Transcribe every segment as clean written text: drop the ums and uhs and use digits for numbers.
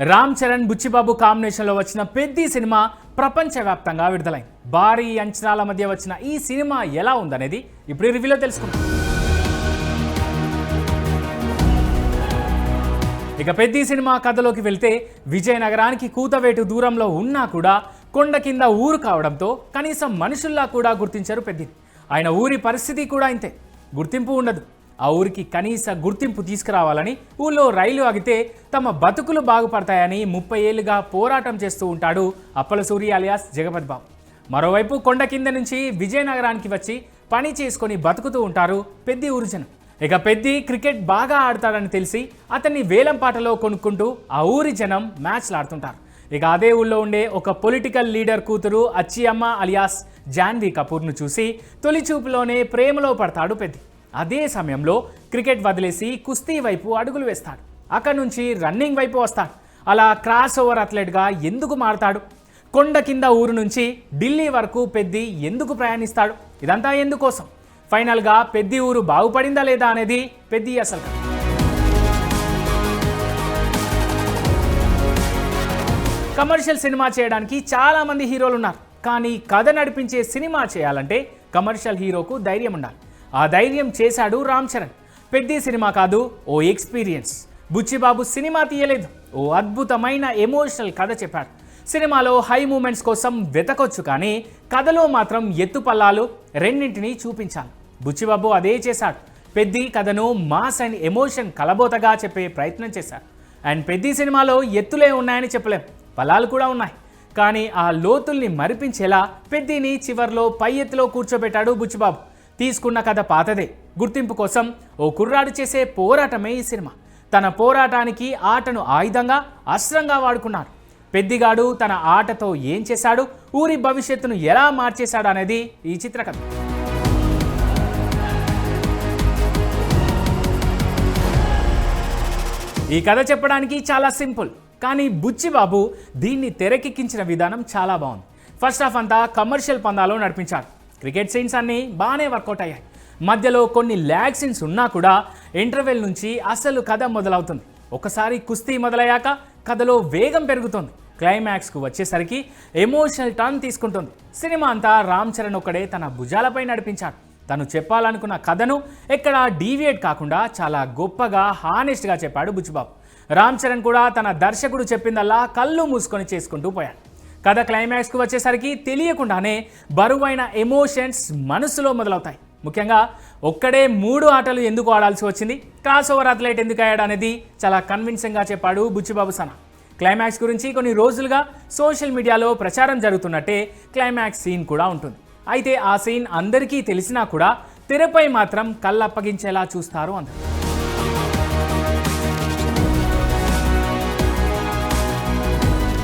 రామ్ చరణ్ బుచ్చిబాబు కాంబినేషన్లో వచ్చిన పెద్ది సినిమా ప్రపంచవ్యాప్తంగా విడుదలైంది. భారీ అంచనాల మధ్య వచ్చిన ఈ సినిమా ఎలా ఉందనేది ఇప్పుడు రివ్యూలో తెలుసుకుందాం. ఇక పెద్ది సినిమా కథలోకి వెళ్తే విజయనగరానికి కూతవేటు దూరంలో ఉన్నా కూడా కొండ కింద ఊరు కావడంతో కనీసం మనుషుల్లా కూడా గుర్తించారు పెద్దిని. ఆయన ఊరి పరిస్థితి కూడా ఇంతే, గుర్తింపు ఉండదు. ఆ ఊరికి కనీస గుర్తింపు తీసుకురావాలని ఊళ్ళో రైలు ఆగితే తమ బతుకులు బాగుపడతాయని 30 ఏళ్లుగా పోరాటం చేస్తూ ఉంటాడు అప్పలసూరి అలియాస్ జగపతి బాబు. మరోవైపు కొండ కింద నుంచి విజయనగరానికి వచ్చి పని చేసుకొని బతుకుతూ ఉంటారు పెద్ది ఊరు జనం. ఇక పెద్ది క్రికెట్ బాగా ఆడతాడని తెలిసి అతన్ని వేలంపాటలో కొనుక్కుంటూ ఆ ఊరి జనం మ్యాచ్లు ఆడుతుంటారు. ఇక అదే ఊళ్ళో ఉండే ఒక పొలిటికల్ లీడర్ కూతురు అచ్చియమ్మ అలియాస్ జాన్వీ కపూర్ను చూసి తొలి చూపులోనే ప్రేమలో పడతాడు పెద్ది. అదే సమయంలో క్రికెట్ వదిలేసి కుస్తీ వైపు అడుగులు వేస్తాడు. అక్కడి నుంచి రన్నింగ్ వైపు వస్తాడు. అలా క్రాస్ ఓవర్ అథ్లెట్గా ఎందుకు మారతాడు? కొండ కింద ఊరు నుంచి ఢిల్లీ వరకు పెద్ది ఎందుకు ప్రయాణిస్తాడు? ఇదంతా ఎందుకోసం? ఫైనల్గా పెద్ది ఊరు బాగుపడిందా లేదా అనేది పెద్ది అసలు కథ. కమర్షియల్ సినిమా చేయడానికి చాలామంది హీరోలు ఉన్నారు. కానీ కథ నడిపించే సినిమా చేయాలంటే కమర్షియల్ హీరోకు ధైర్యం ఉండాలి. ఆ ధైర్యం చేశాడు రామ్ చరణ్. పెద్ది సినిమా కాదు, ఓ ఎక్స్పీరియన్స్. బుచ్చిబాబు సినిమా తీయలేదు, ఓ అద్భుతమైన ఎమోషనల్ కథ చెప్పాడు. సినిమాలో హై మూమెంట్స్ కోసం వెతకొచ్చు, కానీ కథలో మాత్రం ఎత్తుపల్లాలు రెండింటినీ చూపించాలి. బుచ్చిబాబు అదే చేశాడు. పెద్ది కథను మాస్ అండ్ ఎమోషన్ కలబోతగా చెప్పే ప్రయత్నం చేశాడు. అండ్ పెద్ది సినిమాలో ఎత్తులే ఉన్నాయని చెప్పలేం, పల్లాలు కూడా ఉన్నాయి. కానీ ఆ లోతుల్ని మరిపించేలా పెద్దిని చివర్లో పై ఎత్తులో కూర్చోబెట్టాడు బుచ్చిబాబు. తీసుకున్న కథ పాతదే, గుర్తింపు కోసం ఓ కుర్రాడు చేసే పోరాటమే ఈ సినిమా. తన పోరాటానికి ఆటను ఆయుధంగా, అస్త్రంగా వాడుకున్నాడు. పెద్దిగాడు తన ఆటతో ఏం చేశాడు, ఊరి భవిష్యత్తును ఎలా మార్చేశాడు అనేది ఈ చిత్రకథ. ఈ కథ చెప్పడానికి చాలా సింపుల్, కానీ బుచ్చిబాబు దీన్ని తెరకెక్కించిన విధానం చాలా బాగుంది. ఫస్ట్ హాఫ్ అంతా కమర్షియల్ పందాలో నడిపించాడు. క్రికెట్ సీన్స్ అన్నీ బాగానే వర్కౌట్ అయ్యాయి. మధ్యలో కొన్ని ల్యాగ్ సీన్స్ ఉన్నా కూడా ఇంటర్వెల్ నుంచి అసలు కథ మొదలవుతుంది. ఒకసారి కుస్తీ మొదలయ్యాక కథలో వేగం పెరుగుతుంది. క్లైమాక్స్కు వచ్చేసరికి ఎమోషనల్ టర్న్ తీసుకుంటుంది. సినిమా అంతా రామ్ చరణ్ ఒక్కడే తన భుజాలపై నడిపించాడు. తను చెప్పాలనుకున్న కథను ఎక్కడా డీవియేట్ కాకుండా చాలా గొప్పగా, హానెస్ట్గా చెప్పాడు బుచ్చిబాబు. రామ్ చరణ్ కూడా తన దర్శకుడు చెప్పిందల్లా కళ్ళు మూసుకొని చేసుకుంటూ పోయాడు. కథ క్లైమాక్స్కు వచ్చేసరికి తెలియకుండానే బరువైన ఎమోషన్స్ మనసులో మొదలవుతాయి. ముఖ్యంగా ఒక్కడే 3 ఆటలు ఎందుకు ఆడాల్సి వచ్చింది, క్రాస్ ఓవర్ అథ్లెట్ ఎందుకు అయ్యాడు అనేది చాలా కన్విన్సింగ్గా చెప్పాడు బుచ్చిబాబు సనా. క్లైమాక్స్ గురించి కొన్ని రోజులుగా సోషల్ మీడియాలో ప్రచారం జరుగుతున్నట్టే క్లైమాక్స్ సీన్ కూడా ఉంటుంది. అయితే ఆ సీన్ అందరికీ తెలిసినా కూడా తెరపై మాత్రం కళ్ళప్పగించేలా చూస్తారు అందరూ.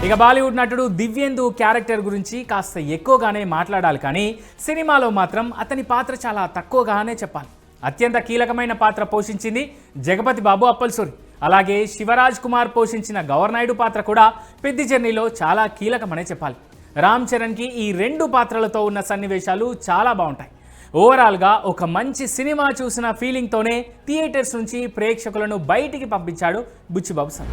ఇక బాలీవుడ్ నటుడు దివ్యేందు క్యారెక్టర్ గురించి కాస్త ఎక్కువగానే మాట్లాడాలి, కానీ సినిమాలో మాత్రం అతని పాత్ర చాలా తక్కువగానే చెప్పాలి. అత్యంత కీలకమైన పాత్ర పోషించింది జగపతి బాబు అప్పలసూరి. అలాగే శివరాజ్ కుమార్ పోషించిన గవర్నాయుడు పాత్ర కూడా పెద్ది జర్నీలో చాలా కీలకమనే చెప్పాలి. రామ్ చరణ్కి ఈ 2 పాత్రలతో ఉన్న సన్నివేశాలు చాలా బాగుంటాయి. ఓవరాల్గా ఒక మంచి సినిమా చూసిన ఫీలింగ్తోనే థియేటర్స్ నుంచి ప్రేక్షకులను బయటికి పంపించాడు బుచ్చిబాబు సన్.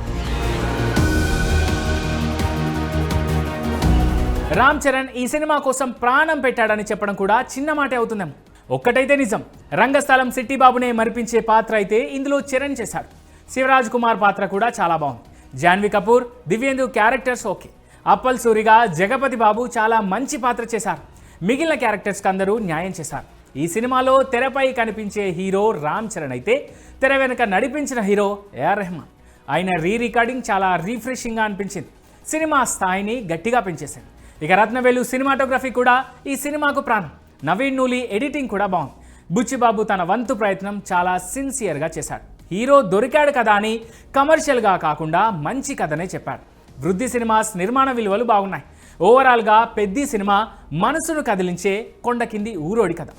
రామ్ చరణ్ ఈ సినిమా కోసం ప్రాణం పెట్టాడని చెప్పడం కూడా చిన్న మాటే అవుతుందేమో. ఒక్కటైతే నిజం, రంగస్థలం సిట్టిబాబునే మరిపించే పాత్ర అయితే ఇందులో చరణ్ చేశాడు. శివరాజ్ కుమార్ పాత్ర కూడా చాలా బాగుంది. Janhvi Kapoor, Divyendu characters okay. అప్పల్సూరిగా జగపతి బాబు చాలా మంచి పాత్ర చేశారు. మిగిలిన క్యారెక్టర్స్కి అందరూ న్యాయం చేశారు. ఈ సినిమాలో తెరపై కనిపించే హీరో రామ్ చరణ్ అయితే తెర వెనుక నడిపించిన హీరో ఏఆర్ రెహమాన్. ఆయన రికార్డింగ్ చాలా రిఫ్రెషింగ్గా అనిపించింది. సినిమా స్థాయిని గట్టిగా పెంచేసింది. ఇక రత్నవేలు సినిమాటోగ్రఫీ కూడా ఈ సినిమాకు ప్రాణం. నవీన్ నూలి ఎడిటింగ్ కూడా బాగుంది. బుచ్చిబాబు తన వంతు ప్రయత్నం చాలా సిన్సియర్గా చేశాడు. హీరో దొరికాడు కదా అని కమర్షియల్గా కాకుండా మంచి కథనే చెప్పాడు. వృద్ధి సినిమాస్ నిర్మాణ విలువలు బాగున్నాయి. ఓవరాల్గా పెద్ది సినిమా మనసును కదిలించే కొండ కింది ఊరోడి కథ.